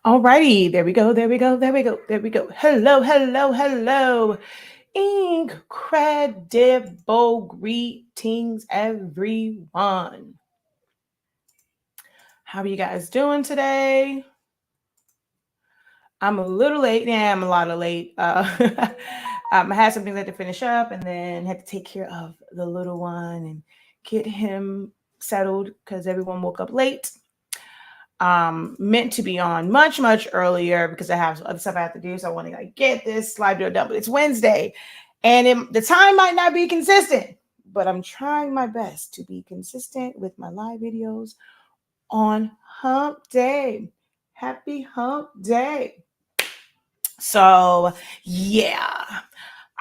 Alrighty, there we go, there we go, there we go, there we go. Hello, hello, hello. Incredible greetings, everyone. How are you guys doing today? I'm a little late. Yeah, I'm a lot of late. I had some things I had to finish up and then had to take care of the little one and get him settled because everyone woke up late. Meant to be on much earlier because I have other stuff I have to do. So I want to like get this live video done. But it's Wednesday, and the time might not be consistent. But I'm trying my best to be consistent with my live videos on Hump Day. Happy Hump Day. So yeah.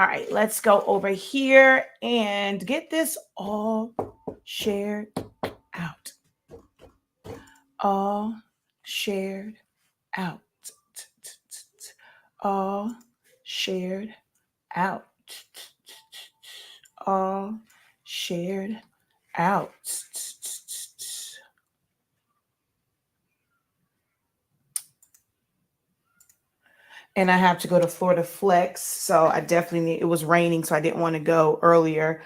All right, let's go over here and get this all shared out. All shared out. All shared out. All shared out. And I have to go to Florida Flex, so I definitely need, it was raining, so I didn't want to go earlier.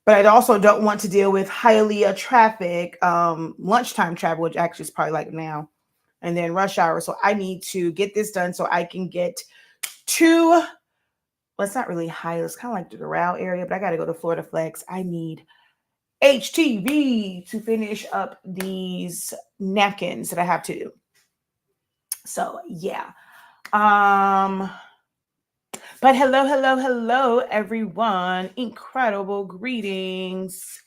But I also don't want to deal with Hialeah traffic, lunchtime traffic, which actually is probably like now, and then rush hour. So I need to get this done so I can get to, well, it's not really Hialeah, it's kind of like the Doral area, but I got to go to Florida Flex. I need HTV to finish up these napkins that I have to do. So yeah. But hello, everyone. Incredible greetings.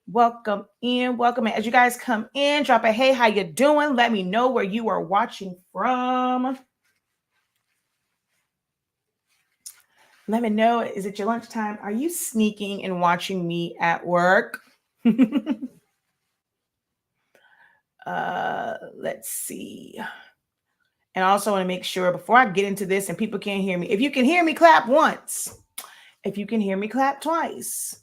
Welcome in. As you guys come in, drop a hey, how you doing? Let me know where you are watching from. Let me know, is it your lunchtime? Are you sneaking and watching me at work? Let's see. And I also want to make sure before I get into this and people can't hear me, if you can hear me, clap once. If you can hear me, clap twice.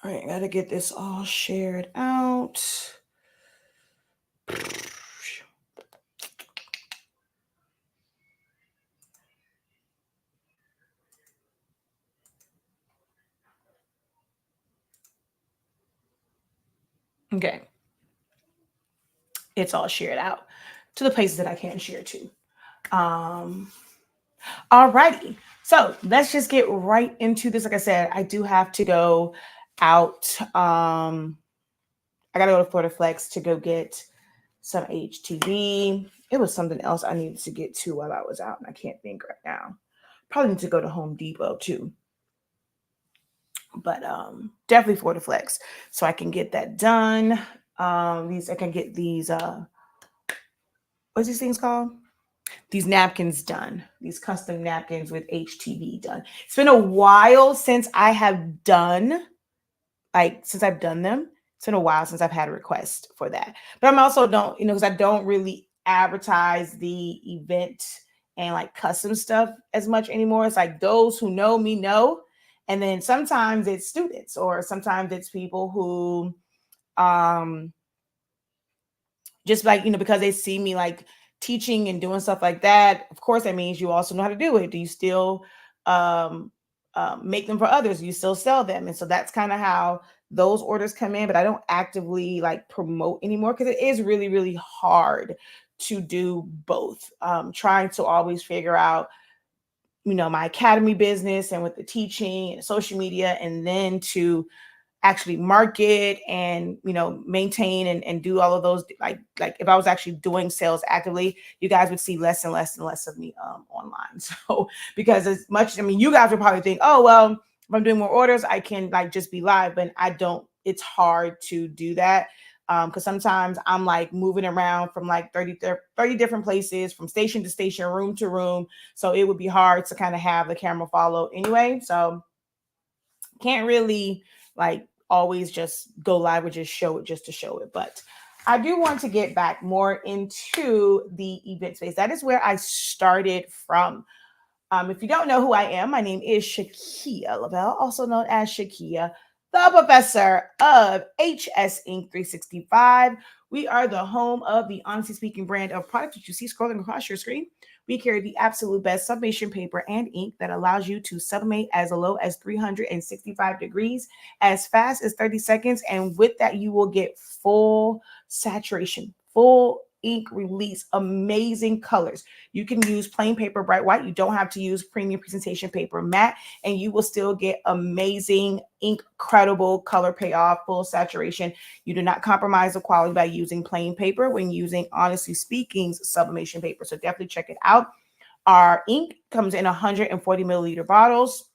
All right, gotta get this all shared out. Okay. It's all shared out to the places that I can share to. Alrighty. So let's just get right into this. Like I said, I do have to go out. I gotta go to Florida Flex to go get some HTV. It was something else I needed to get to while I was out, and I can't think right now. Probably need to go to Home Depot too. But definitely Florida Flex. So I can get that done. I can get these what's these things called? These napkins done, these custom napkins with HTV done. It's been a while since I have done, since I've done them. It's been a while since I've had a request for that. But I'm also don't, because I don't really advertise the event and like custom stuff as much anymore. It's like those who know me know. And then sometimes it's students or sometimes it's people who just like, because they see me like teaching and doing stuff like that. Of course, that means you also know how to do it. Do you still make them for others? Do you still sell them? And so that's kind of how those orders come in. But I don't actively like promote anymore because it is really, really hard to do both. Trying to always figure out, my academy business and with the teaching and social media, and then to actually market and maintain and do all of those, like if I was actually doing sales actively, you guys would see less and less and less of me online. So because as much, you guys would probably think, oh well, if I'm doing more orders I can like just be live, but I don't. It's hard to do that. Because sometimes I'm like moving around from like 30 different places, from station to station, room to room. So it would be hard to kind of have the camera follow anyway. So can't really like always just go live or just show it just to show it. But I do want to get back more into the event space. That is where I started from. If you don't know who I am, my name is Shakeya Lavelle, also known as Shakeya, the professor of HS Inc. 365. We are the home of the Honestly Speaking brand of products that you see scrolling across your screen. We carry the absolute best sublimation paper and ink that allows you to sublimate as low as 365 degrees, as fast as 30 seconds. And with that, you will get full saturation, full ink release, amazing colors. You can use plain paper, bright white. You don't have to use premium presentation paper, matte, and you will still get amazing, incredible color payoff, full saturation. You do not compromise the quality by using plain paper when using Honestly Speaking's sublimation paper. So definitely check it out. Our ink comes in 140 milliliter bottles.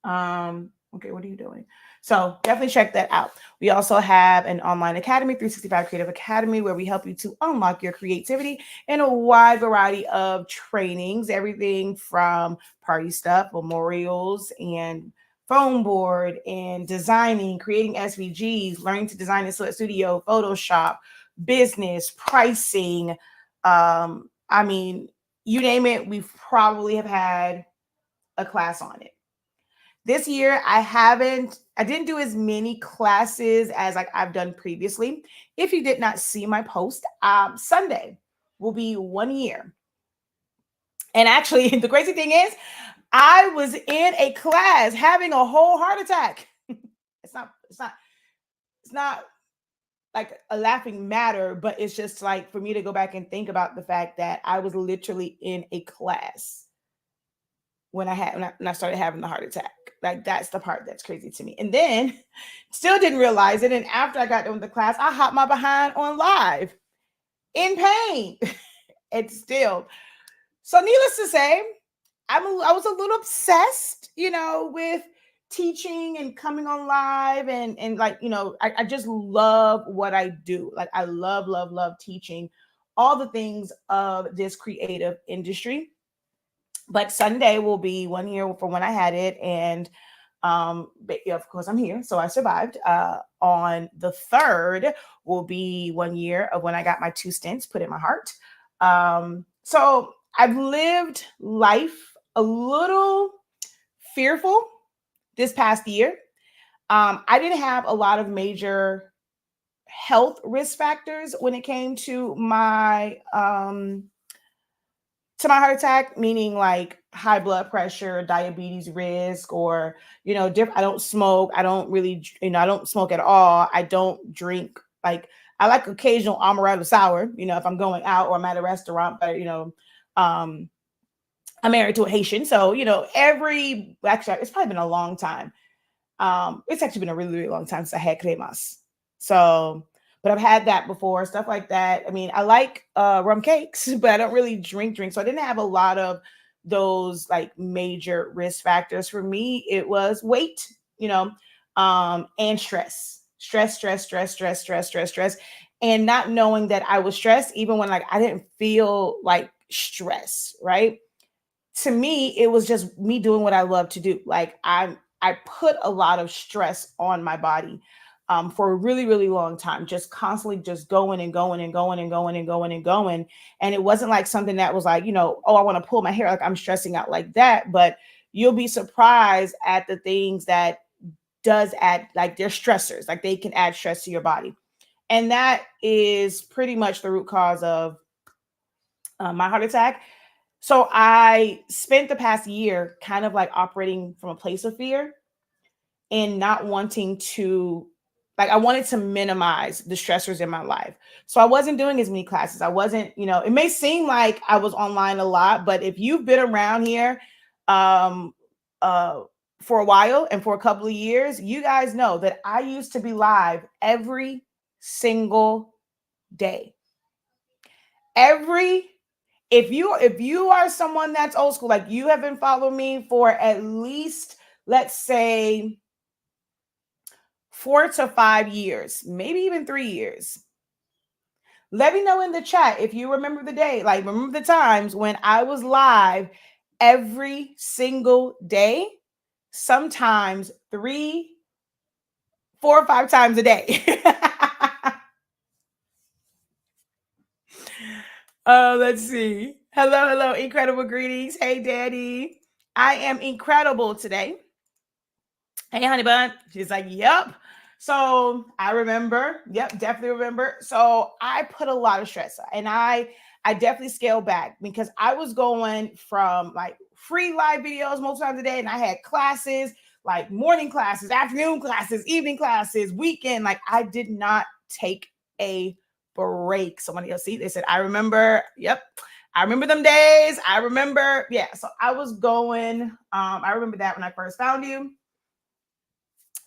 Okay, what are you doing? So definitely check that out. We also have an online academy, 365 Creative Academy, where we help you to unlock your creativity in a wide variety of trainings, everything from party stuff, memorials, and foam board, and designing, creating SVGs, learning to design in Silhouette Studio, Photoshop, business, pricing. I mean, you name it, we probably have had a class on it. This year, I didn't do as many classes as like I've done previously. If you did not see my post, Sunday will be 1 year. And actually, the crazy thing is, I was in a class having a whole heart attack. It's not like a laughing matter, but it's just like for me to go back and think about the fact that I was literally in a class when I started having the heart attack. Like that's the part that's crazy to me. And then still didn't realize it. And after I got done with the class, I hopped my behind on live in pain. It's still. So needless to say, I was a little obsessed, with teaching and coming on live and like, I just love what I do. Like I love, love, love teaching all the things of this creative industry. But Sunday will be 1 year from when I had it. And but yeah, of course, I'm here. So I survived. On the 3rd will be 1 year of when I got my 2 stents put in my heart. So I've lived life a little fearful this past year. I didn't have a lot of major health risk factors when it came to my heart attack, meaning like high blood pressure, diabetes risk, or, I don't smoke. I don't really, I don't smoke at all. I don't drink. Like I like occasional amaretto sour, if I'm going out or I'm at a restaurant, but, I'm married to a Haitian. So, actually, it's probably been a long time. It's actually been a really, really long time since I had cremas. So, but I've had that before, stuff like that. I mean, I like rum cakes, but I don't really drink. So I didn't have a lot of those like major risk factors. For me, it was weight, and stress. And not knowing that I was stressed, even when like I didn't feel like stress, right? To me, it was just me doing what I love to do. Like I put a lot of stress on my body for a really, really long time, just constantly just going and going and going and going and going and going. And it wasn't like something that was like, oh, I want to pull my hair, like I'm stressing out like that. But you'll be surprised at the things that does add, like they're stressors, like they can add stress to your body. And that is pretty much the root cause of my heart attack. So I spent the past year kind of like operating from a place of fear and not wanting to, like, I wanted to minimize the stressors in my life. So I wasn't doing as many classes. I wasn't, it may seem like I was online a lot, but if you've been around here um, for a while and for a couple of years, you guys know that I used to be live every single day. If you are someone that's old school, like you have been following me for at least, let's say 4 to 5 years, maybe even 3 years. Let me know in the chat if you remember the day, like remember the times when I was live every single day, sometimes 3, 4, or 5 times a day. Let's see. Hello, hello, incredible greetings. Hey, Daddy. I am incredible today. Hey, honey bun. She's like, yep. So I remember, yep, definitely remember. So I put a lot of stress and I definitely scaled back because I was going from like free live videos most times a day, and I had classes, like morning classes, afternoon classes, evening classes, weekend. Like I did not take a break. Somebody else see, they said, I remember, yep. I remember them days. I remember, yeah. So I was going, I remember that when I first found you.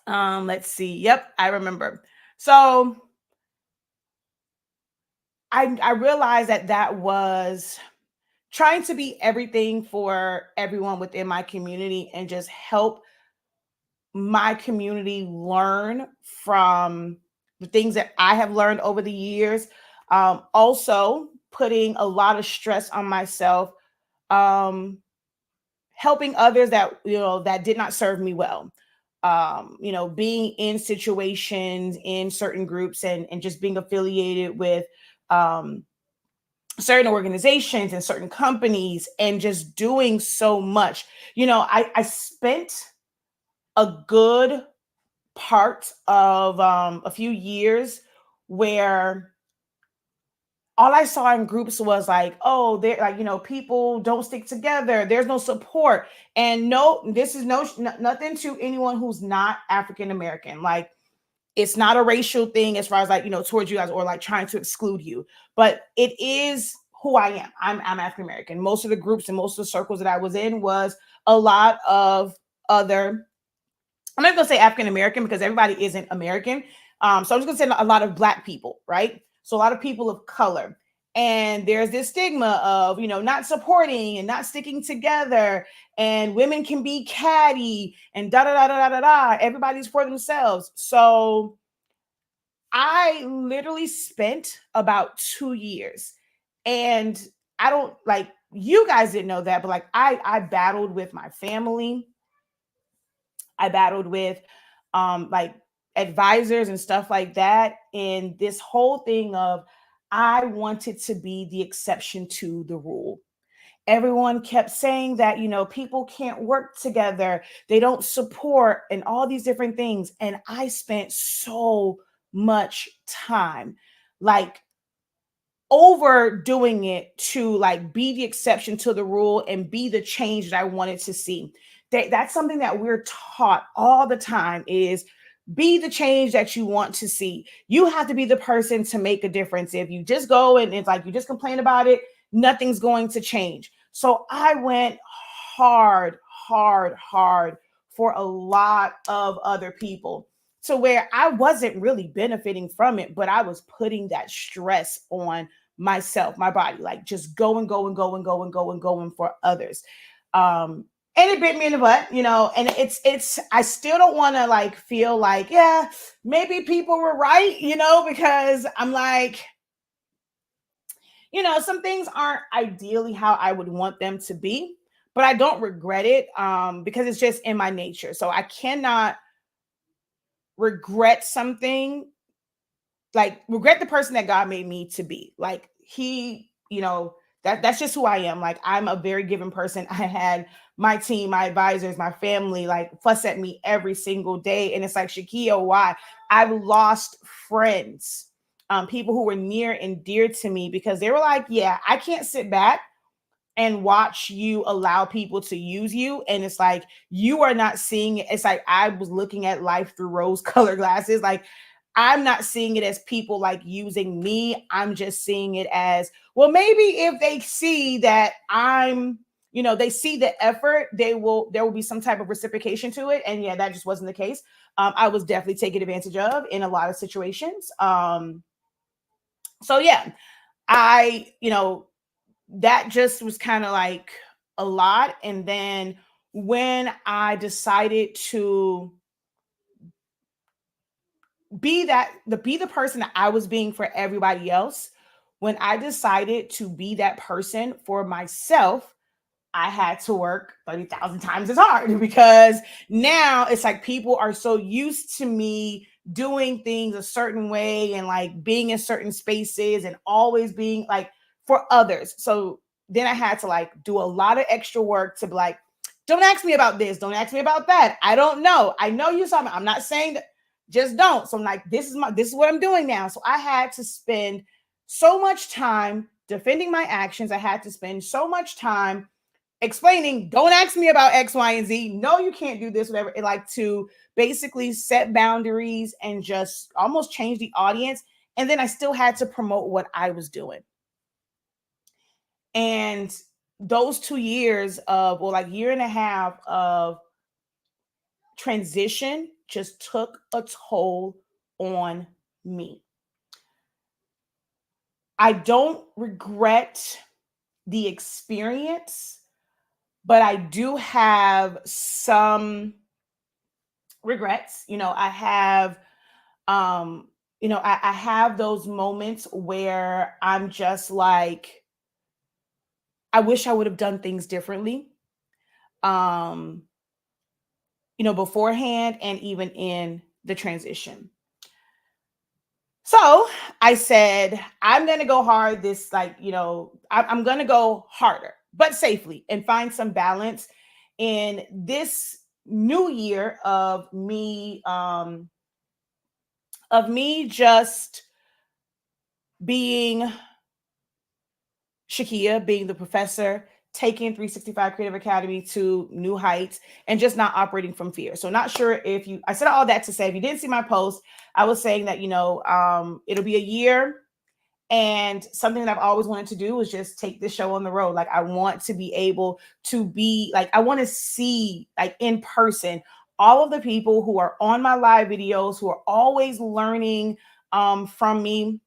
Let's see. Yep, I remember. So I realized that was trying to be everything for everyone within my community and just help my community learn from the things that I have learned over the years. Also putting a lot of stress on myself, helping others that, that did not serve me well. Being in situations in certain groups and just being affiliated with certain organizations and certain companies and just doing so much. I spent a good part of a few years where all I saw in groups was like, oh, they're like, people don't stick together. There's no support. And no, this is nothing to anyone who's not African American. Like, it's not a racial thing as far as like, towards you guys or like trying to exclude you, but it is who I am. I'm African American. Most of the groups and most of the circles that I was in was a lot of other, I'm not going to say African American because everybody isn't American. So I'm just going to say a lot of Black people, right? So a lot of people of color. And there's this stigma of, not supporting and not sticking together. And women can be catty and da da da da da da. Everybody's for themselves. So I literally spent about 2 years. And I don't like, you guys didn't know that, but like I battled with my family. I battled with like advisors and stuff like that. And this whole thing of I wanted to be the exception to the rule. Everyone kept saying that, people can't work together, they don't support, and all these different things. And I spent so much time like overdoing it to like be the exception to the rule and be the change that I wanted to see. That's something that we're taught all the time is be the change that you want to see. You have to be the person to make a difference. If you just go and it's like you just complain about it, nothing's going to change. So I went hard for a lot of other people to where I wasn't really benefiting from it, but I was putting that stress on myself, my body, like just going for others. And it bit me in the butt, and it's I still don't want to like feel like, yeah, maybe people were right, because I'm like, some things aren't ideally how I would want them to be, but I don't regret it because it's just in my nature. So I cannot regret something, like regret the person that God made me to be. Like he, that's just who I am. Like I'm a very given person. I had my team, my advisors, my family, like fuss at me every single day. And it's like, Shakeya, why? I've lost friends, people who were near and dear to me because they were like, yeah, I can't sit back and watch you allow people to use you. And it's like, you are not seeing it. It's like, I was looking at life through rose colored glasses. Like, I'm not seeing it as people like using me. I'm just seeing it as, well, maybe if they see that they see the effort, there will be some type of reciprocation to it. And yeah, that just wasn't the case. I was definitely taken advantage of in a lot of situations. So yeah, I, that just was kind of like a lot. And then when I decided to be the person that I was being for everybody else. When I decided to be that person for myself, I had to work 30,000 times as hard, because now it's like people are so used to me doing things a certain way and like being in certain spaces and always being like for others. So then I had to like do a lot of extra work to be like, don't ask me about this, don't ask me about that. I don't know. I know you saw me. I'm not saying that, just don't. So I'm like, this is what I'm doing now. So I had to spend so much time defending my actions. I had to spend so much time explaining, don't ask me about X, Y, and Z. No, you can't do this, whatever. It like to basically set boundaries and just almost change the audience. And then I still had to promote what I was doing. And those 2 years of, well, like year and a half of transition just took a toll on me. I don't regret the experience, but I do have some regrets. I have, I have those moments where I'm just like, I wish I would have done things differently. Um, Beforehand and even in the transition. So I said, I'm going to go hard this, like, I'm going to go harder, but safely, and find some balance in this new year of me just being Shakeya, being the professor, taking 365 Creative Academy to new heights, and just not operating from fear. So not sure if I said all that to say, if you didn't see my post, I was saying that, it'll be a year, and something that I've always wanted to do is just take this show on the road. Like, I want to be able to be like, I want to see like in person all of the people who are on my live videos, who are always learning from me,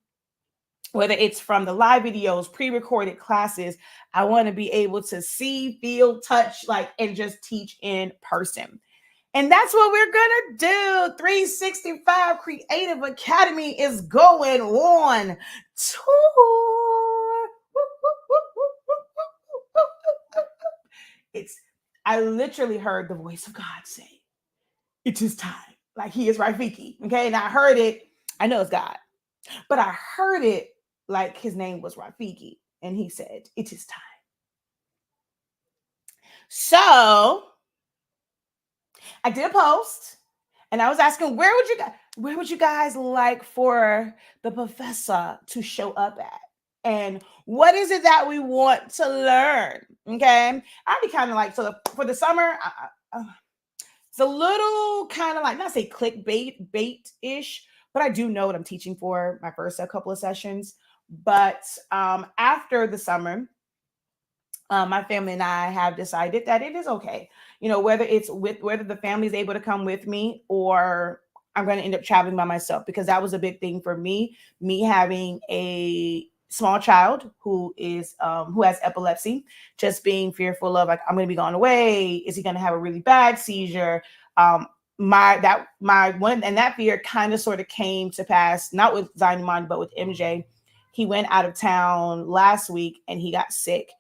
whether it's from the live videos, pre-recorded classes. I want to be able to see, feel, touch, like, and just teach in person. And that's what we're going to do. 365 Creative Academy is going on tour. I literally heard the voice of God say, it is time. Like, he is Rafiki. Okay. And I heard it. I know it's God, but I heard it like his name was Rafiki. And he said, it is time. So I did a post and I was asking, where would you guys like for the professor to show up at? And what is it that we want to learn? Okay. I'd be kind of like, so for the summer, it's a little kind of like, not say bait-ish, but I do know what I'm teaching for my first couple of sessions. But after the summer, my family and I have decided that it is okay, whether the family is able to come with me, or I'm going to end up traveling by myself, because that was a big thing for me having a small child who has epilepsy, just being fearful of, like, I'm going to be gone away. Is he going to have a really bad seizure? That fear kind of sort of came to pass, not with Zion, but with MJ. He went out of town last week and he got sick.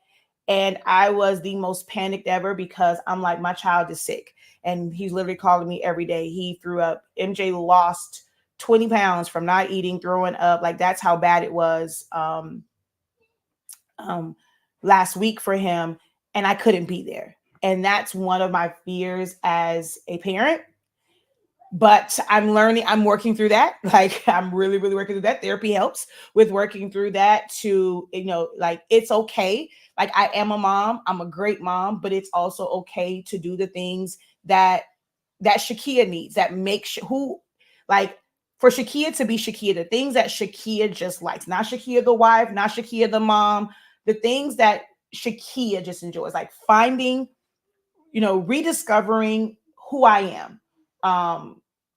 And I was the most panicked ever, because I'm like, my child is sick. And he's literally calling me every day. He threw up. MJ lost 20 pounds from not eating, throwing up. Like, that's how bad it was last week for him. And I couldn't be there. And that's one of my fears as a parent. But I'm working through that. Like, I'm really, really working through that. Therapy helps with working through that, to, like, it's okay. Like, I am a mom. I'm a great mom, but it's also okay to do the things that Shakeya needs, that makes for Shakeya to be Shakeya, the things that Shakeya just likes, not Shakeya the wife, not Shakeya the mom, the things that Shakeya just enjoys, like finding, rediscovering who I am.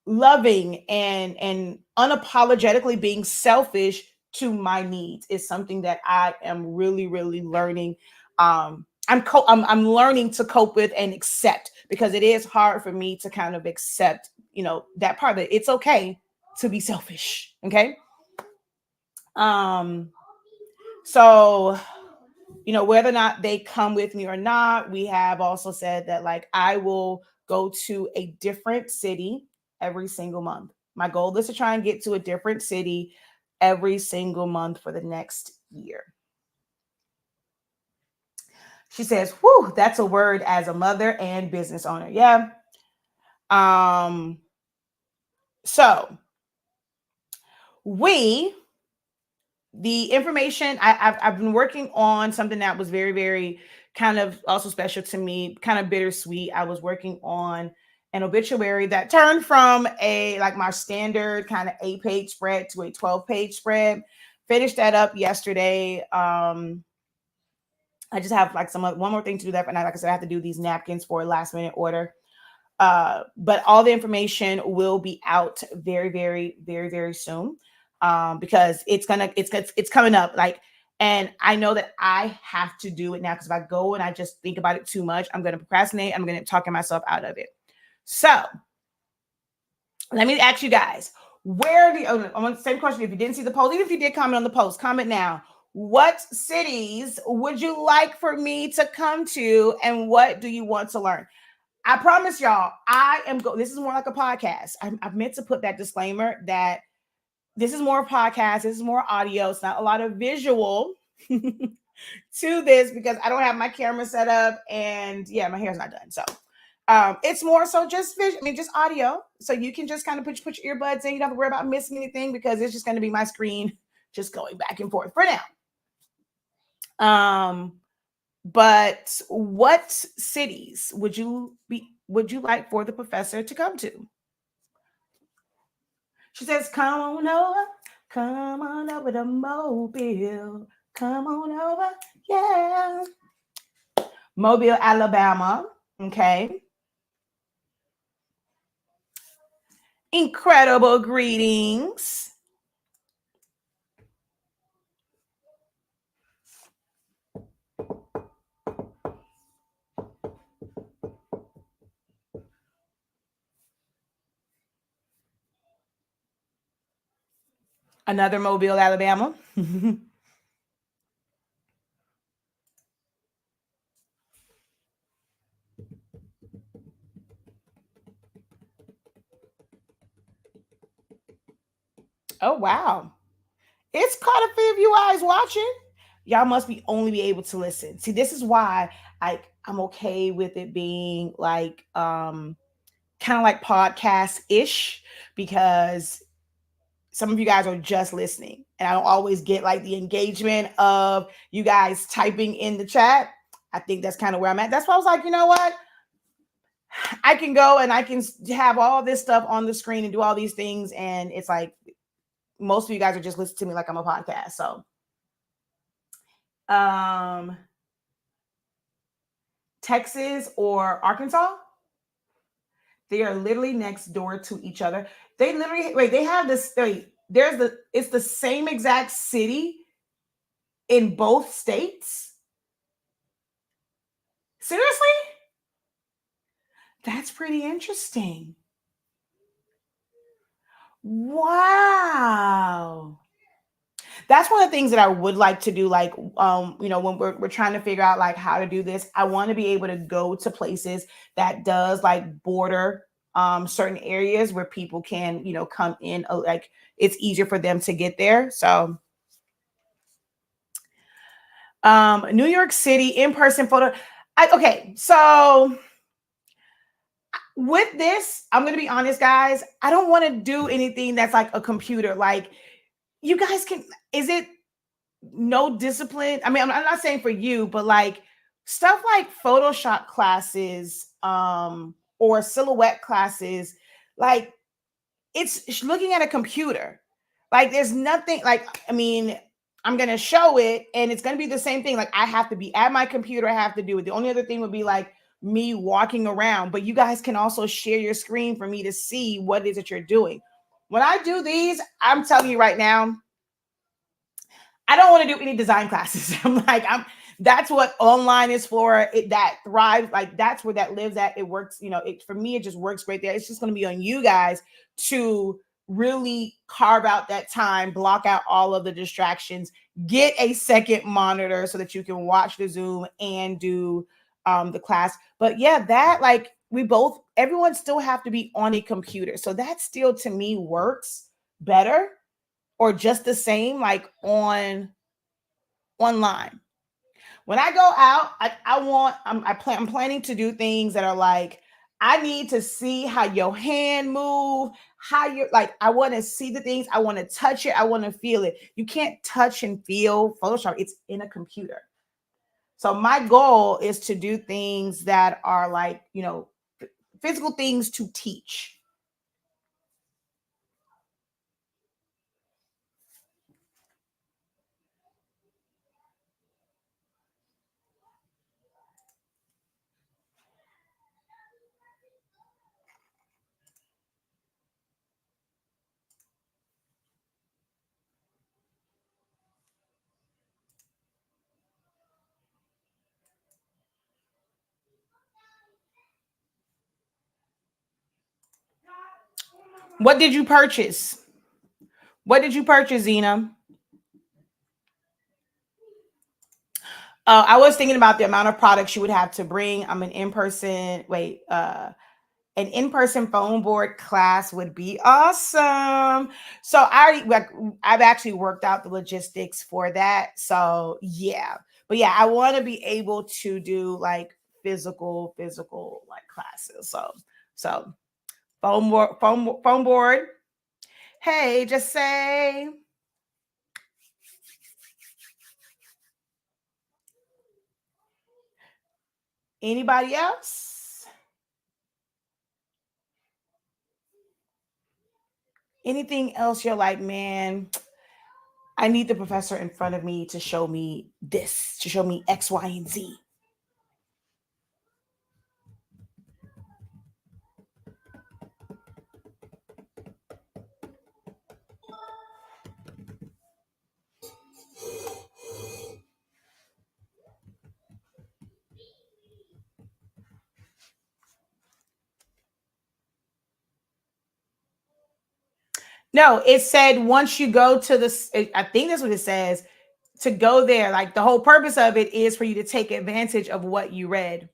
Loving and unapologetically being selfish to my needs is something that I am really, really learning. I'm learning to cope with and accept, because it is hard for me to kind of accept, that part of it. It's okay. to be selfish. Okay. So, whether or not they come with me or not, we have also said that like I will go to a different city every single month. My goal is to try and get to a different city every single month for the next year. She says, whew, that's a word as a mother and business owner. Yeah. So the information I've been working on something that was very, very kind of also special to me, kind of bittersweet. I was working on an obituary that turned from my standard kind of 8-page spread to a 12-page spread. Finished that up yesterday. I just have one more thing to do that, but like I said, I have to do these napkins for a last minute order. But all the information will be out very, very, very, very soon. Because it's coming up. And I know that I have to do it now, because if I go and I just think about it too much, I'm going to procrastinate. I'm going to talk myself out of it. So let me ask you guys, I want the same question. If you didn't see the post, even if you did comment on the post, comment now. What cities would you like for me to come to, and what do you want to learn? I promise y'all, this is more like a podcast. I've meant to put that disclaimer that this is more podcast. This is more audio. It's not a lot of visual to this, because I don't have my camera set up, and yeah, my hair's not done. So it's more so just just audio. So you can just kind of put your earbuds in. You don't have to worry about missing anything, because it's just going to be my screen just going back and forth for now. But what cities would you like for the professor to come to? She says, come on over to Mobile. Come on over. Yeah. Mobile, Alabama. Okay. Incredible greetings. Another Mobile, Alabama. Oh, wow. It's quite a few of you guys watching. Y'all must only be able to listen. See, this is why I'm okay with it being kind of like podcast-ish, because some of you guys are just listening, and I don't always get the engagement of you guys typing in the chat. I think that's kind of where I'm at. That's why I was like, you know what? I can go and I can have all this stuff on the screen and do all these things. And it's like, most of you guys are just listening to me like I'm a podcast. So, Texas or Arkansas, they are literally next door to each other. They literally, they have this, it's the same exact city in both states. Seriously? That's pretty interesting. Wow. That's one of the things that I would like to do. When we're trying to figure out how to do this, I want to be able to go to places that does border certain areas where people can, come in, it's easier for them to get there. So New York City in-person photo. Okay, so with this, I'm going to be honest, guys. I don't want to do anything that's like a computer. You guys can, is it no discipline? I mean, I'm not saying for you, but stuff like Photoshop classes or silhouette classes, it's looking at a computer. There's nothing I'm going to show it and it's going to be the same thing. I have to be at my computer. I have to do it. The only other thing would be me walking around, but you guys can also share your screen for me to see what it is that you're doing. When I do these, I'm telling you right now, I don't want to do any design classes. That's what online is for. That thrives. That's where that lives at. It works. For me, it just works great there. It's just going to be on you guys to really carve out that time, block out all of the distractions, get a second monitor so that you can watch the Zoom and do the class. But yeah, that like everyone still have to be on a computer. So that still to me works better or just the same like online. When I go out, I'm planning to do things that are like, I need to see how your hand move, how you're like, I want to see the things, I want to touch it, I want to feel it. You can't touch and feel Photoshop. It's in a computer. So my goal is to do things that are like, physical things to teach. What did you purchase? What did you purchase, Zena? I was thinking about the amount of products you would have to bring. I'm an in-person phone board class would be awesome. So I've actually worked out the logistics for that. So yeah, but yeah, I want to be able to do like physical like classes. So phone board. Hey, just say. Anybody else? Anything else you're like, man, I need the professor in front of me to show me this, to show me X, Y, and Z. No, it said once you go to I think that's what it says, to go there. Like the whole purpose of it is for you to take advantage of what you read.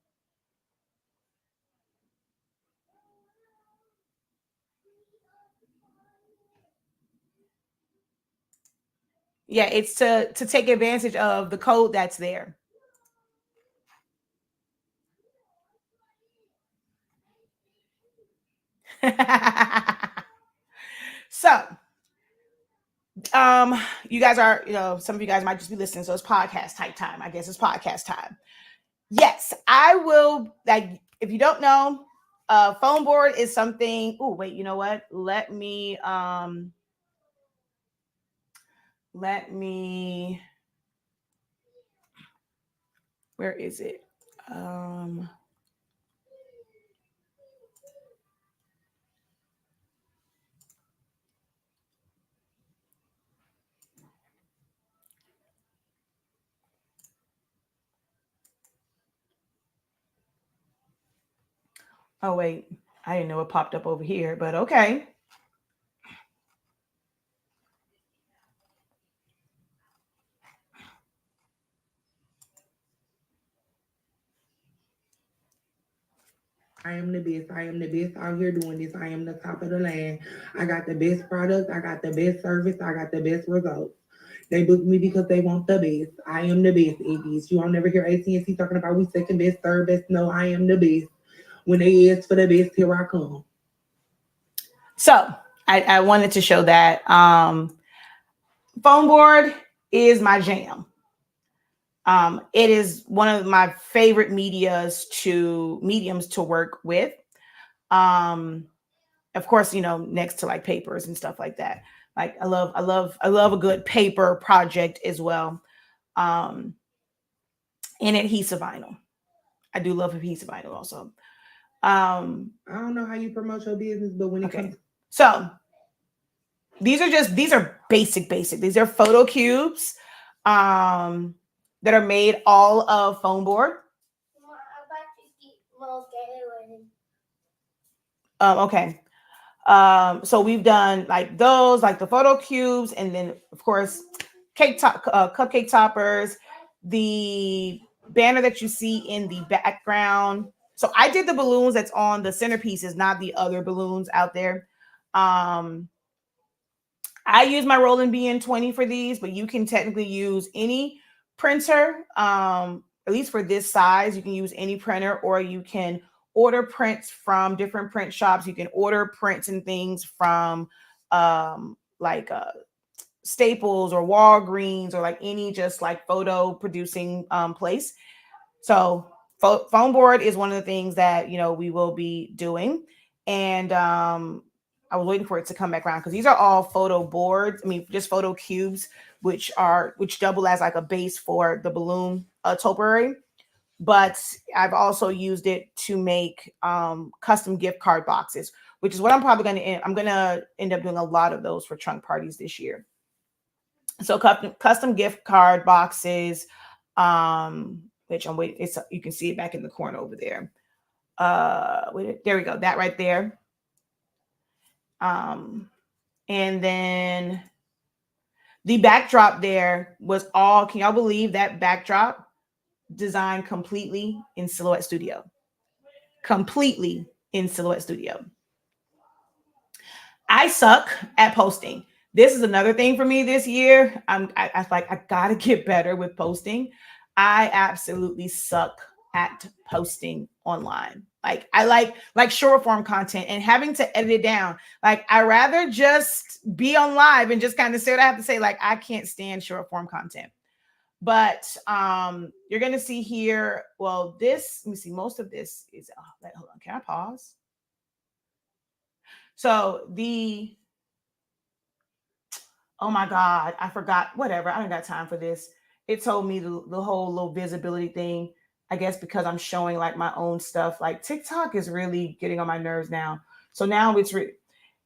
Yeah, it's to take advantage of the code that's there. So, you guys are, some of you guys might just be listening, so it's podcast type time. I guess it's podcast time. Yes, I will. Like, if you don't know, phone board is something. Oh, wait, you know what? Let me. Where is it? Oh, wait. I didn't know it popped up over here, but okay. I am the best. I am the best out here doing this. I am the top of the land. I got the best product. I got the best service. I got the best results. They book me because they want the best. I am the best, Iggy's. You will never hear AT&T talking about we second best, third best. No, I am the best. When they ask for the best, here I come. So I wanted to show that phone board is my jam. It is one of my favorite mediums to work with. Of course, next to like papers and stuff like that. Like I love a good paper project as well. And adhesive vinyl. I do love adhesive vinyl also. I don't know how you promote your business, but when it comes, so these are basic. These are photo cubes that are made all of foam board. Okay. So we've done like those, like the photo cubes, and then of course cupcake toppers, the banner that you see in the background. So I did the balloons that's on the centerpieces, not the other balloons out there. I use my Roland BN20 for these, but you can technically use any printer. At least for this size, you can use any printer, or you can order prints from different print shops. You can order prints and things from like Staples or Walgreens, or like any just like photo producing place. So foam board is one of the things that, we will be doing. And I was waiting for it to come back around, because these are all photo boards. I mean, just photo cubes, which double as like a base for the balloon topiary. But I've also used it to make custom gift card boxes, which is what I'm probably I'm going to end up doing a lot of those for trunk parties this year. So custom gift card boxes, which I'm waiting. You can see it back in the corner over there. There we go. That right there. And then the backdrop there was all, can y'all believe that backdrop designed completely in Silhouette Studio? Completely in Silhouette Studio. I suck at posting. This is another thing for me this year. I gotta get better with posting. I absolutely suck at posting online. Like I like short form content and having to edit it down. Like I rather just be on live and just kind of say what I have to say. Like I can't stand short form content. But you're gonna see here. Well, let me see. Most of this is. Hold on. Can I pause? So oh my God, I forgot. Whatever. I don't got time for this. It told me the whole little visibility thing. I guess because I'm showing like my own stuff. Like TikTok is really getting on my nerves now. So now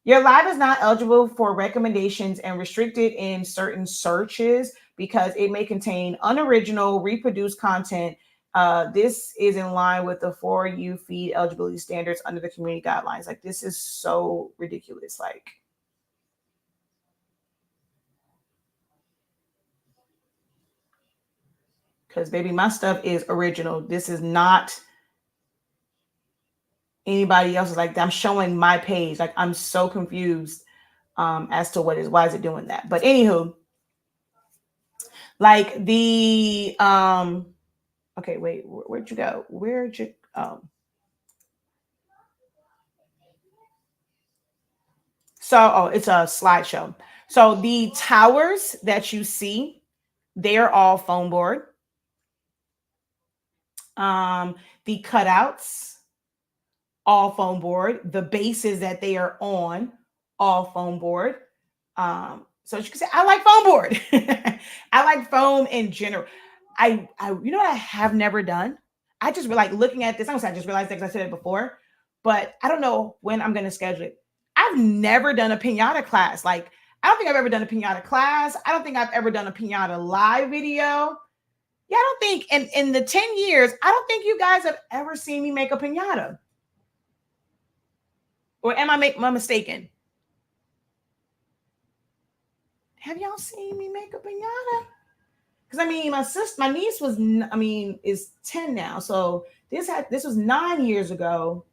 your live is not eligible for recommendations and restricted in certain searches because it may contain unoriginal, reproduced content. This is in line with the For You feed eligibility standards under the community guidelines. Like this is so ridiculous. Like. Because baby, my stuff is original. This is not anybody else's. Like I'm showing my page. Like I'm so confused as to why is it doing that. But anywho, like the okay, wait, where'd you go? So it's a slideshow. So the towers that you see, they're all foam board. The cutouts, all foam board. The bases that they are on, all foam board. So as you can say, I like foam board. I like foam in general. I you know what I have never done? I just like looking at this. I just realized that because I said it before, but I don't know when I'm going to schedule it. I've never done a pinata class. Like I don't think I've ever done a pinata class. I don't think I've ever done a pinata live video. Yeah, I don't think in the 10 years, I don't think you guys have ever seen me make a pinata. Or am I mistaken? Have y'all seen me make a pinata? Because I mean, my niece is 10 now. So this was 9 years ago.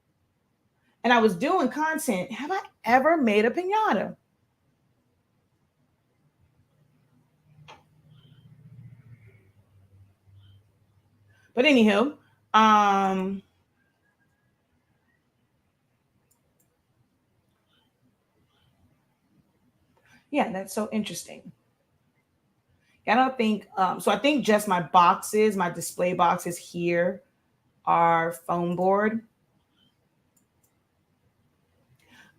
And I was doing content. Have I ever made a pinata? But anywho, yeah, that's so interesting. I don't think so. I think just my display boxes here are foam board.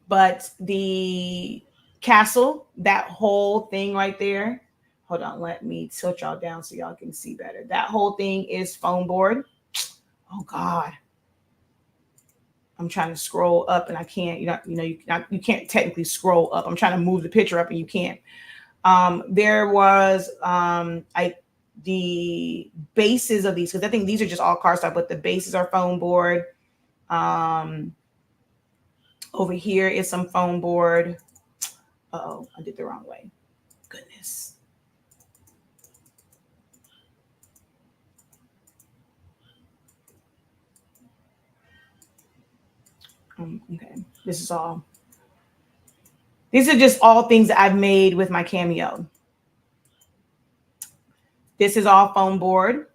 But the castle, that whole thing right there. Hold on, let me tilt y'all down so y'all can see better. That whole thing is foam board. Oh God. I'm trying to scroll up and I can't. You can't technically scroll up. I'm trying to move the picture up and you can't. There was the bases of these, because I think these are just all cardstock, but the bases are foam board. Over here is some foam board. Oh, I did the wrong way. Goodness. Okay, this is all. These are just all things that I've made with my Cameo. This is all foam board.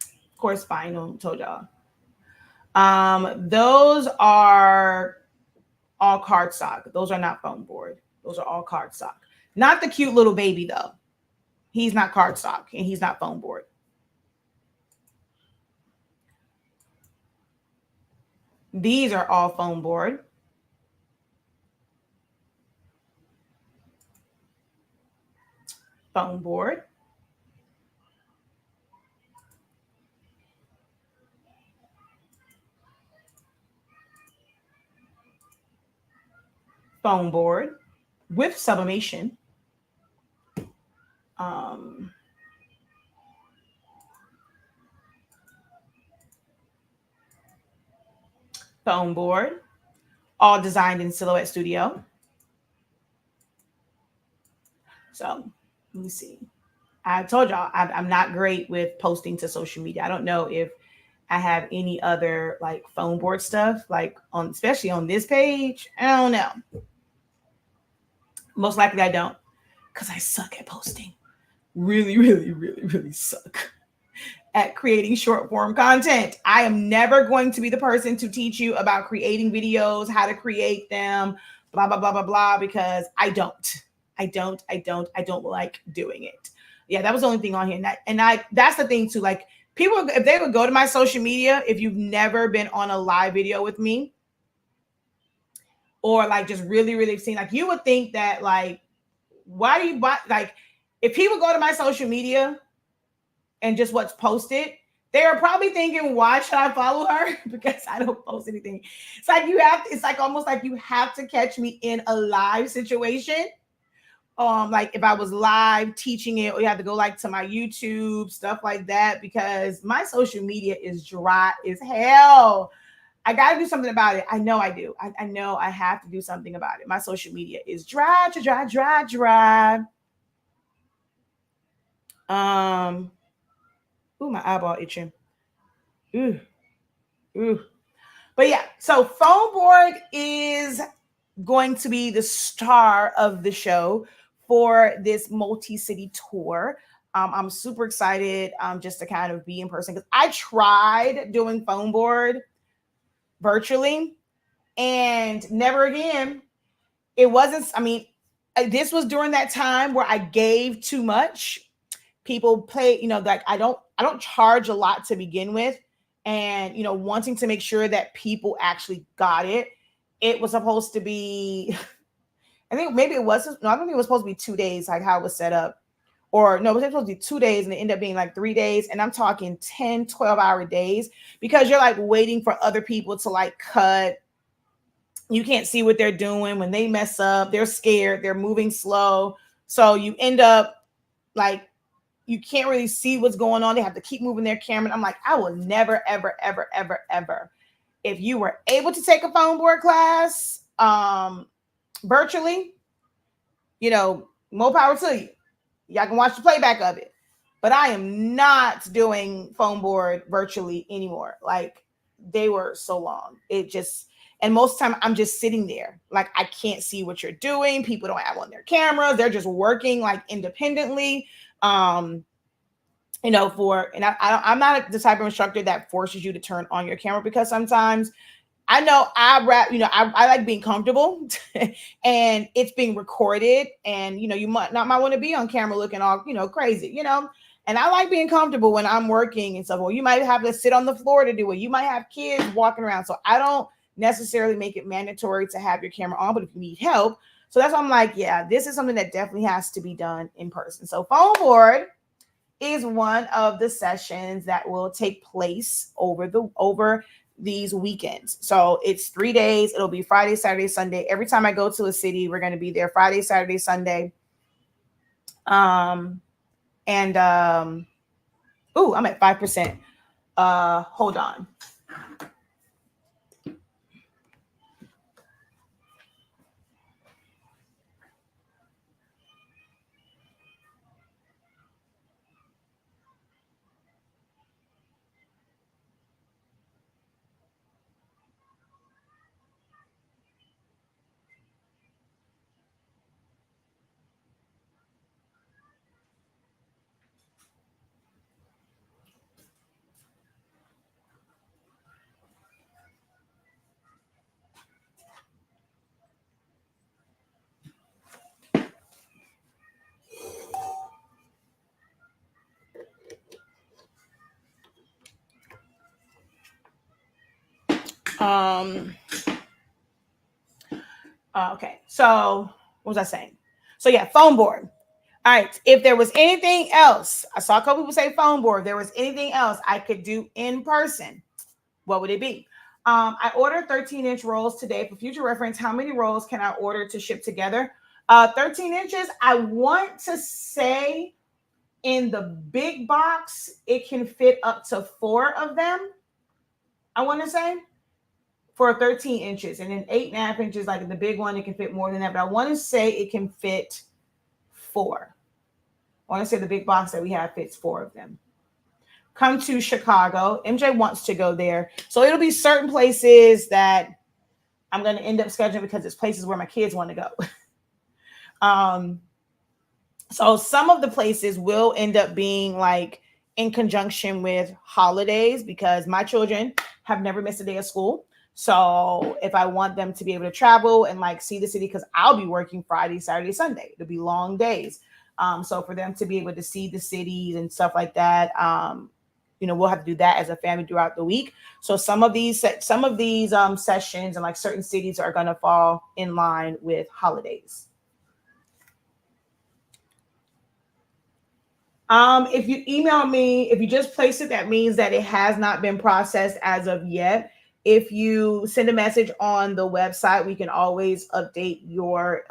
Of course, vinyl, told y'all. Those are all cardstock. Those are not foam board. Those are all cardstock. Not the cute little baby though. He's not cardstock and he's not foam board. These are all foam board. Foam board. Foam board with sublimation. Foam board, all designed in Silhouette Studio. So let me see. I told y'all I'm not great with posting to social media. I don't know if I have any other like foam board stuff, like on especially on this page. I don't know. Most likely I don't, because I suck at posting. Really, really, really, really suck at creating short form content. I am never going to be the person to teach you about creating videos, how to create them, blah, blah, blah, blah, blah, because I don't like doing it. Yeah, that was the only thing on here. That's the thing too. Like people, if they would go to my social media, if you've never been on a live video with me, or like just really, really seen, like you would think that like, why do you buy, like if people go to my social media and just what's posted, they are probably thinking, why should I follow her? Because I don't post anything. It's like it's like almost like you have to catch me in a live situation. Like if I was live teaching it, or you have to go like to my YouTube, stuff like that, because my social media is dry as hell. I got to do something about it. I know I do. I know I have to do something about it. My social media is dry. Ooh, my eyeball itching. Ooh. But yeah, so foam board is going to be the star of the show for this multi-city tour. I'm super excited just to kind of be in person, because I tried doing foam board virtually and never again. It wasn't, I mean, this was during that time where I gave too much. People play, like I don't charge a lot to begin with. And, wanting to make sure that people actually got it. It was supposed to be, I think maybe it was, no, I don't think it was supposed to be 2 days, like how it was set up. Or no, it was supposed to be 2 days and it ended up being like 3 days. And I'm talking 10, 12-hour days, because you're like waiting for other people to like cut. You can't see what they're doing. When they mess up, they're scared, they're moving slow. So you end up like, you can't really see what's going on. They have to keep moving their camera. I'm like, I will never, ever, ever, ever, ever. If you were able to take a foam board class virtually, more power to you. Y'all can watch the playback of it. But I am not doing foam board virtually anymore. Like they were so long. And most of the time I'm just sitting there. Like I can't see what you're doing. People don't have on their cameras. They're just working like independently. I'm not the type of instructor that forces you to turn on your camera, because sometimes I know I like being comfortable and it's being recorded, and you might want to be on camera looking all crazy, and I like being comfortable when I'm working and stuff. Well, you might have to sit on the floor to do it. You might have kids walking around, so I don't necessarily make it mandatory to have your camera on, but if you need help. So that's why I'm like, yeah, this is something that definitely has to be done in person. So foam board is one of the sessions that will take place over these weekends. So it's 3 days. It'll be Friday, Saturday, Sunday. Every time I go to a city, we're going to be there Friday, Saturday, Sunday. I'm at 5%. Hold on. Um, okay, so what was I saying? So yeah, foam board. All right, if there was anything else, I saw a couple people say foam board. If there was anything else I could do in person, what would it be? I ordered 13-inch rolls today. For future reference, how many rolls can I order to ship together? 13 inches, I want to say in the big box, it can fit up to 4 of them. I want to say for 13 inches, and then 8.5 inches, like the big one, it can fit more than that. But I want to say it can fit 4. I want to say the big box that we have fits 4 of them. Come to Chicago. MJ wants to go there. So it'll be certain places that I'm going to end up scheduling because it's places where my kids want to go. So some of the places will end up being like in conjunction with holidays because my children have never missed a day of school. So if I want them to be able to travel and like see the city, because I'll be working Friday, Saturday, Sunday, it'll be long days. So for them to be able to see the cities and stuff like that, we'll have to do that as a family throughout the week. So some of these sessions and like certain cities are going to fall in line with holidays. If you email me, if you just place it, that means that it has not been processed as of yet. If you send a message on the website, we can always update your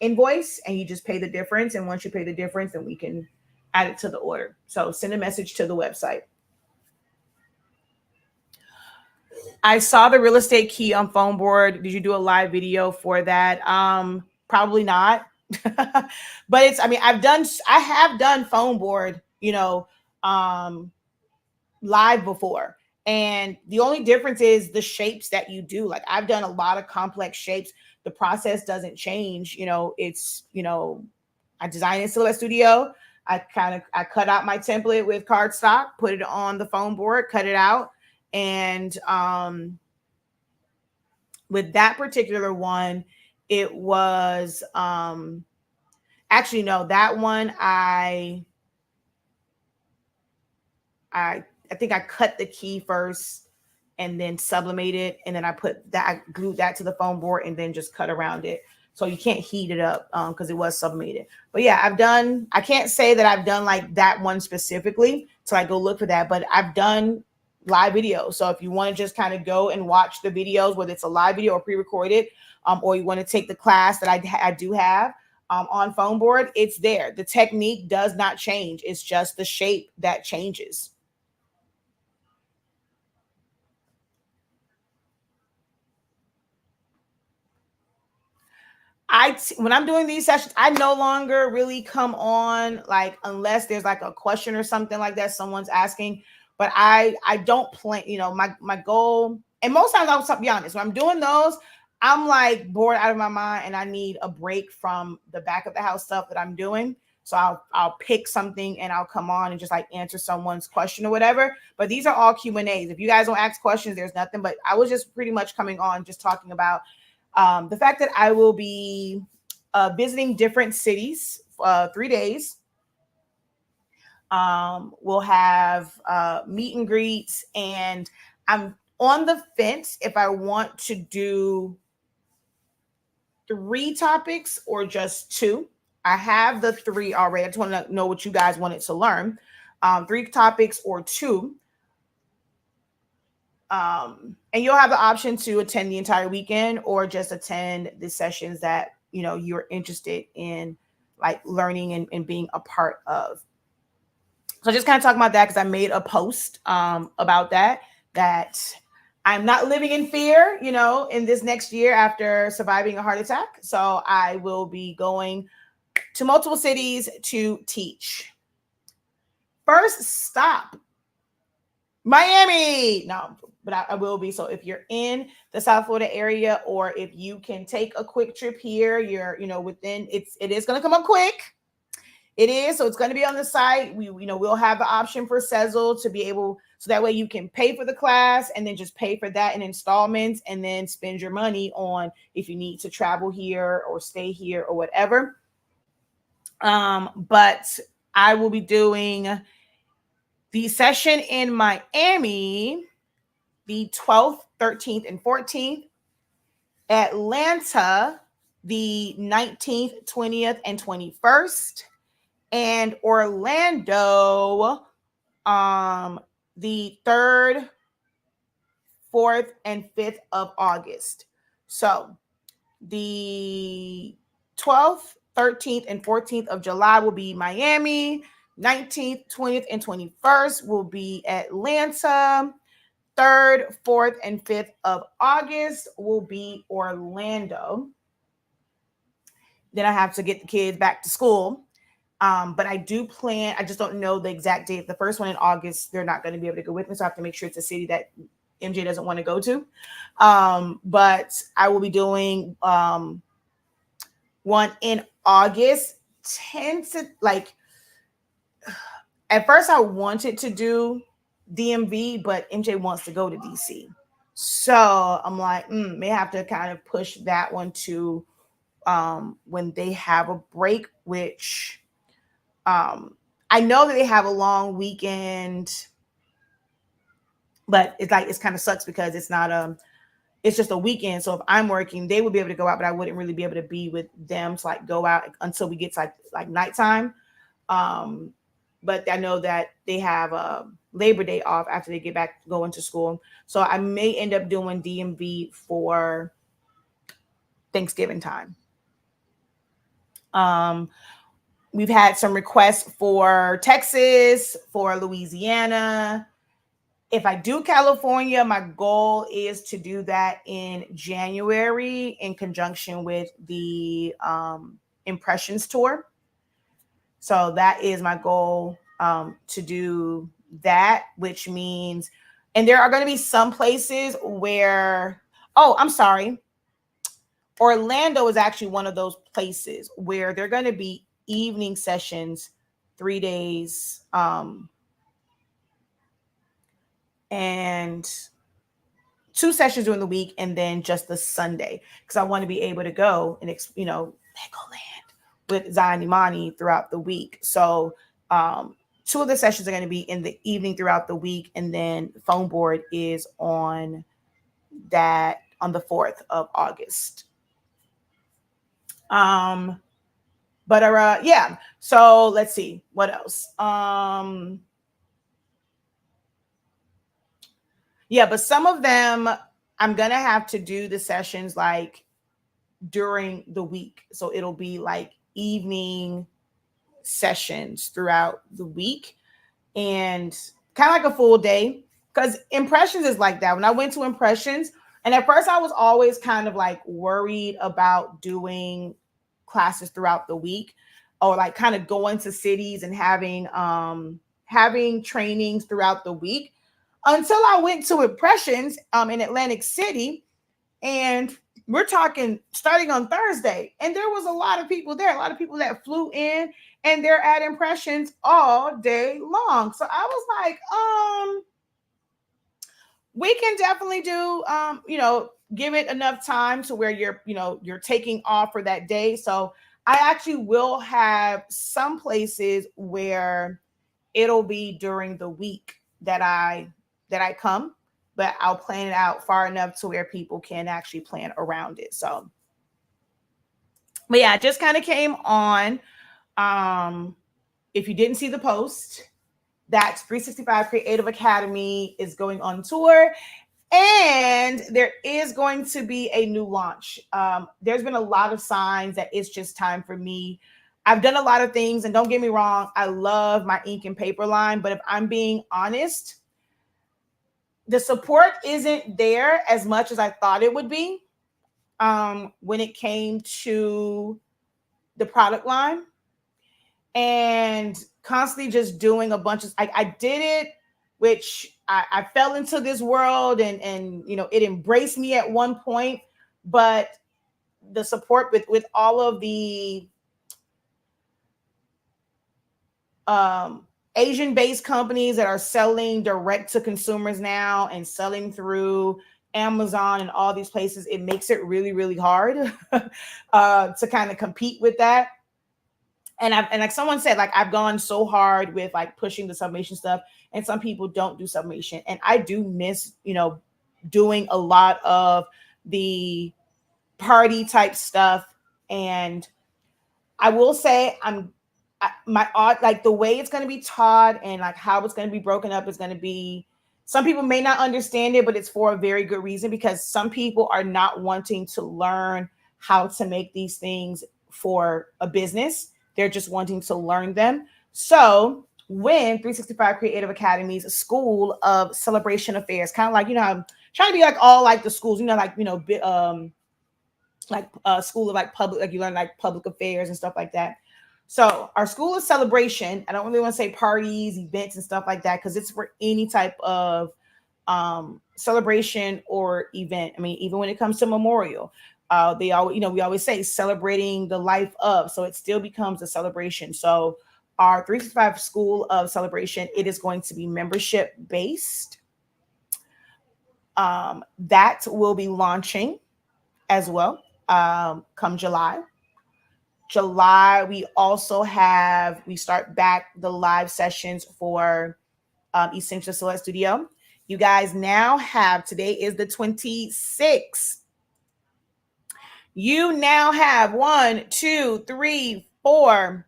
invoice, and you just pay the difference. And once you pay the difference, then we can add it to the order. So send a message to the website. I saw the real estate key on foam board. Did you do a live video for that? Probably not. But I have done foam board, live before. And the only difference is the shapes that you do. Like I've done a lot of complex shapes. The process doesn't change. I designed in Silhouette Studio. I cut out my template with cardstock, put it on the foam board, cut it out. And with that particular one, it was actually no, that one I think I cut the key first and then sublimated, and then I glued that to the foam board and then just cut around it. So you can't heat it up because it was sublimated. But yeah, I can't say that I've done like that one specifically till I go look for that, but I've done live videos. So if you want to just kind of go and watch the videos, whether it's a live video or pre-recorded, or you want to take the class that I do have on foam board, it's there. The technique does not change. It's just the shape that changes. When I'm doing these sessions, I no longer really come on like unless there's like a question or something like that someone's asking. But I don't plan. My goal, and most times I'll be honest, when I'm doing those, I'm like bored out of my mind and I need a break from the back of the house stuff that I'm doing. So I'll pick something and I'll come on and just like answer someone's question or whatever. But these are all Q&As. If you guys don't ask questions, there's nothing. But I was just pretty much coming on just talking about the fact that I will be visiting different cities 3 days. We'll have meet and greets, and I'm on the fence if I want to do 3 topics or just 2. I have the 3 already. I just want to know what you guys wanted to learn. 3 topics or 2. And you'll have the option to attend the entire weekend or just attend the sessions that you're interested in, like learning and being a part of. So just kind of talking about that because I made a post about that I'm not living in fear, in this next year after surviving a heart attack. So I will be going to multiple cities to teach. First stop, Miami. No, but I will be. So if you're in the South Florida area, or if you can take a quick trip here, you're, it is going to come up quick. It is. So it's going to be on the site. We'll have the option for Sezzle to be able, so that way you can pay for the class and then just pay for that in installments and then spend your money on if you need to travel here or stay here or whatever. But I will be doing The session in Miami, the 12th, 13th, and 14th. Atlanta, the 19th, 20th, and 21st. And Orlando, the 3rd, 4th, and 5th of August. So the 12th, 13th, and 14th of July will be Miami. 19th, 20th, and 21st will be Atlanta. 3rd, 4th, and 5th of August will be Orlando. Then I have to get the kids back to school. But I do plan, I just don't know the exact date. The first one in August, they're not going to be able to go with me. So I have to make sure it's a city that MJ doesn't want to go to. But I will be doing one in August. At first I wanted to do DMV, but MJ wants to go to DC. So I'm like, may have to kind of push that one to when they have a break, which I know that they have a long weekend, but it's kind of sucks because it's not it's just a weekend. So if I'm working, they would be able to go out, but I wouldn't really be able to be with them to like go out until we get to like nighttime. But I know that they have Labor Day off after they get back going to school. So I may end up doing DMV for Thanksgiving time. We've had some requests for Texas, for Louisiana. If I do California, my goal is to do that in January in conjunction with the Impressions tour. So that is my goal to do that, which means, and there are going to be some places where, I'm sorry. Orlando is actually one of those places where they're going to be evening sessions, 3 days, and 2 sessions during the week, and then just the Sunday, because I want to be able to go and Legoland with Zion Imani throughout the week. So 2 of the sessions are going to be in the evening throughout the week, and then phone board is on the 4th of August. Yeah. So let's see what else. Yeah, but some of them I'm gonna have to do the sessions like during the week. So it'll be like evening sessions throughout the week and kind of like a full day. Because Impressions is like that. When I went to Impressions, and at first I was always kind of like worried about doing classes throughout the week, or like kind of going to cities and having trainings throughout the week, until I went to Impressions in Atlantic City, and we're talking starting on Thursday, and there was a lot of people there, a lot of people that flew in, and they're at Impressions all day long. So I was like, we can definitely do, give it enough time to where you're taking off for that day. So I actually will have some places where it'll be during the week that I come, but I'll plan it out far enough to where people can actually plan around it. So, but yeah, it just kind of came on. If you didn't see the post, that's 365 Creative Academy is going on tour, and there is going to be a new launch. There's been a lot of signs that it's just time for me. I've done a lot of things, and don't get me wrong, I love my ink and paper line, but if I'm being honest, the support isn't there as much as I thought it would be when it came to the product line, and constantly just doing a bunch of, I did it, which I fell into this world, and it embraced me at one point, but the support with all of the Asian-based companies that are selling direct to consumers now and selling through Amazon and all these places, it makes it really, really hard to kind of compete with that. and like someone said, like I've gone so hard with like pushing the sublimation stuff, and some people don't do sublimation, and I do miss, doing a lot of the party type stuff. And I will say my art, like the way it's going to be taught and like how it's going to be broken up is going to be, some people may not understand it, but it's for a very good reason, because some people are not wanting to learn how to make these things for a business. They're just wanting to learn them. So when 365 Creative Academy's School of Celebration Affairs, kind of like, I'm trying to be like all like the schools, like school of like public, like you learn like public affairs and stuff like that. So our school of celebration, I don't really want to say parties, events and stuff like that, because it's for any type of celebration or event. I mean, even when it comes to memorial, they always, we always say celebrating the life of, so it still becomes a celebration. So our 365 School of Celebration, it is going to be membership based. That will be launching as well come July. We also we start back the live sessions for Essential Silhouette Studio. You guys now have, today is the 26th. You now have 1, 2, 3, 4.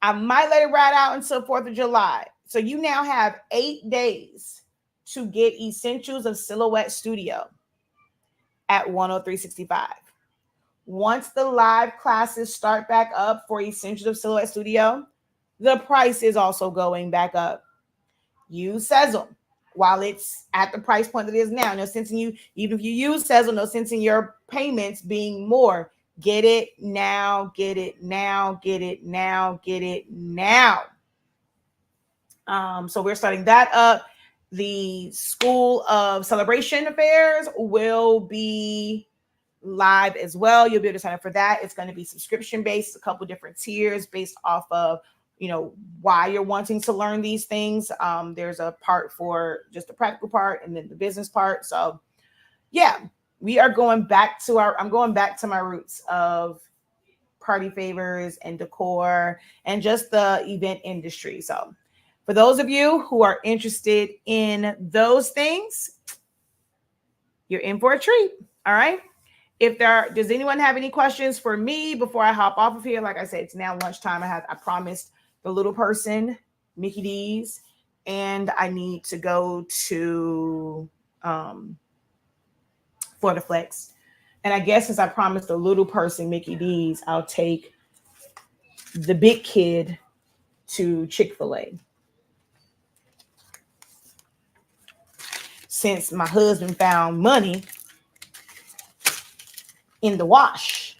I might let it ride out until 4th of July. So you now have 8 days to get Essentials of Silhouette Studio at 103.65. Once the live classes start back up for Essentials of Silhouette Studio, the price is also going back up. Use Sezzle while it's at the price point that it is now. No sense in you, even if you use Sezzle, no sense in your payments being more. Get it now, get it now, get it now, get it now. So we're starting that up. The School of Celebration Affairs will be live as well. You'll be able to sign up for that. It's going to be subscription based, a couple different tiers based off of why you're wanting to learn these things. There's a part for just the practical part and then the business part. So yeah, we are going back to I'm going back to my roots of party favors and decor and just the event industry. So for those of you who are interested in those things, you're in for a treat. All right. Does anyone have any questions for me before I hop off of here? Like I said, it's now lunchtime. I promised the little person, Mickey D's, and I need to go to Florida Flex. And I guess since I promised the little person, Mickey D's, I'll take the big kid to Chick-fil-A. Since my husband found money in the wash.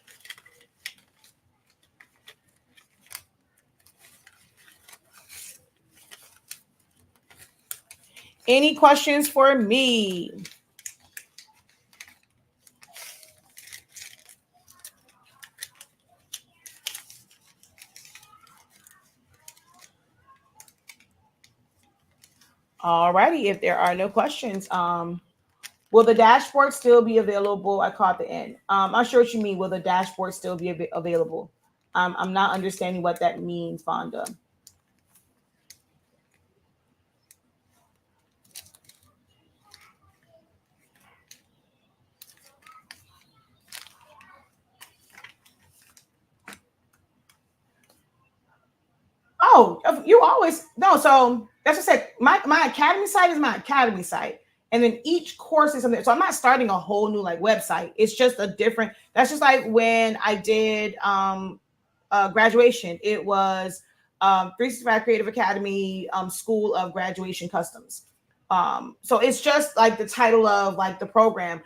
Any questions for me? All righty. If there are no questions, will the dashboard still be available? I caught the end. I'm not sure what you mean. Will the dashboard still be available? I'm not understanding what that means, Fonda. Oh, you always no. So that's what I said. My academy site is my academy site, and then each course is something. So I'm not starting a whole new like website. It's just a different. That's just like when I did graduation. It was 365 Creative Academy School of Graduation Customs. So it's just like the title of like the program.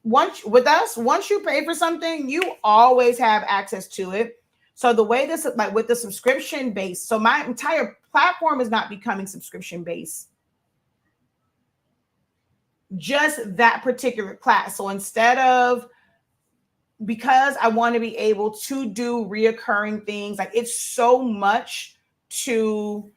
Once you pay for something, you always have access to it. So the way this, like with the subscription base, so my entire platform is not becoming subscription based. Just that particular class. So instead of, because I want to be able to do reoccurring things, like it's so much to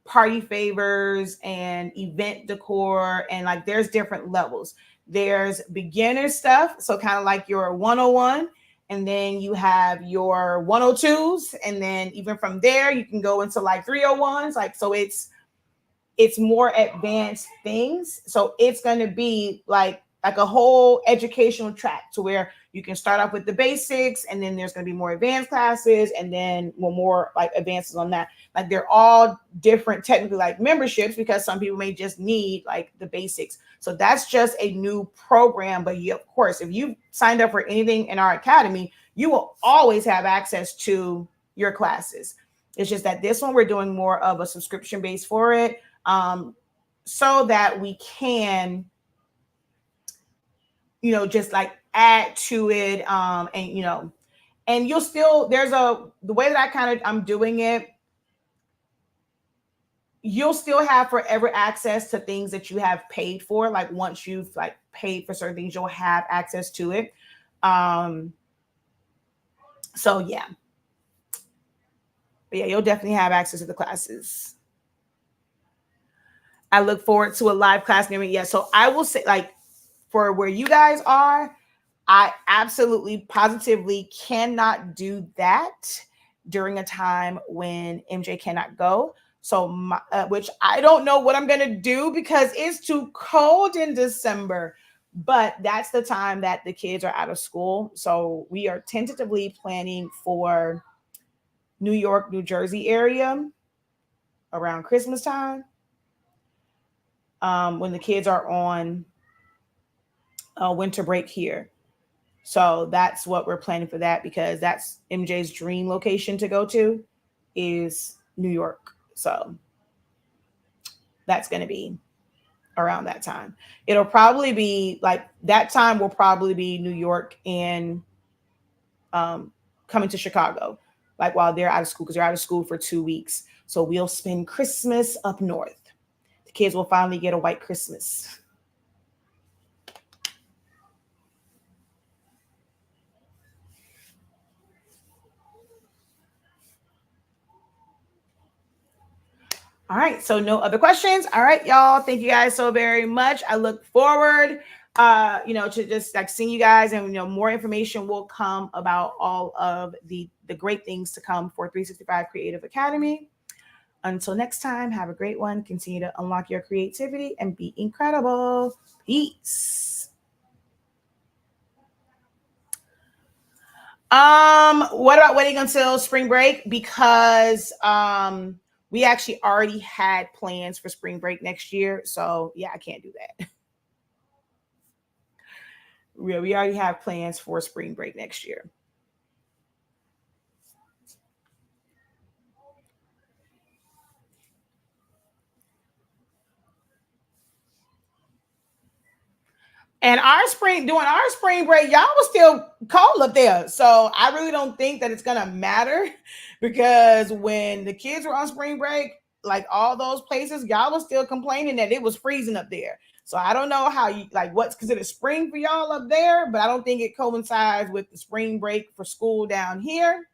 party favors and event decor, and like there's different levels. There's beginner stuff, so kind of like your 101, and then you have your 102s, and then even from there you can go into like 301s. Like, so it's more advanced things. So it's going to be like a whole educational track to where you can start off with the basics, and then there's going to be more advanced classes, and then more like advances on that. Like, they're all different technically like memberships, because some people may just need like the basics. So that's just a new program. But you, of course, if you signed up for anything in our academy, you will always have access to your classes. It's just that this one we're doing more of a subscription base for it, so that we can, just like add to it, and you'll still, the way that I'm doing it, you'll still have forever access to things that you have paid for. Like, once you've like paid for certain things, you'll have access to it. So yeah. But yeah, you'll definitely have access to the classes. I look forward to a live class near me. Yeah, so I will say, like, for where you guys are, I absolutely positively cannot do that during a time when MJ cannot go. So, which I don't know what I'm going to do, because it's too cold in December. But that's the time that the kids are out of school. So we are tentatively planning for New York, New Jersey area around Christmas time, when the kids are on winter break here. So that's what we're planning for that, because that's MJ's dream location to go to, is New York. So that's going to be around that time. It'll probably be like that time will probably be New York and coming to Chicago, like while they're out of school, because they're out of school for 2 weeks. So we'll spend Christmas up north. The kids will finally get a white Christmas. All right, so no other questions. All right, y'all. Thank you guys so very much. I look forward, to just like seeing you guys, and more information will come about all of the great things to come for 365 Creative Academy. Until next time, have a great one. Continue to unlock your creativity and be incredible. Peace. What about waiting until spring break? Because we actually already had plans for spring break next year. So yeah, I can't do that. We already have plans for spring break next year. And during our spring break, y'all was still cold up there. So I really don't think that it's gonna matter, because when the kids were on spring break, like all those places, y'all was still complaining that it was freezing up there. So I don't know how you like what's considered spring for y'all up there, but I don't think it coincides with the spring break for school down here.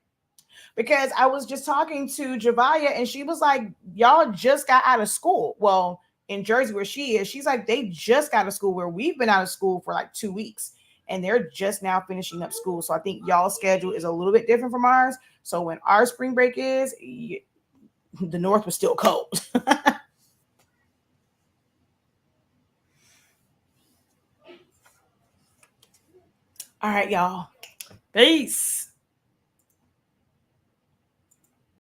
Because I was just talking to Javaya, and she was like, y'all just got out of school. Well, in Jersey where she is, she's like, they just got out of school, where we've been out of school for like 2 weeks, and they're just now finishing up school. So I think y'all's schedule is a little bit different from ours. So when our spring break is, the North was still cold. All right, y'all. Peace.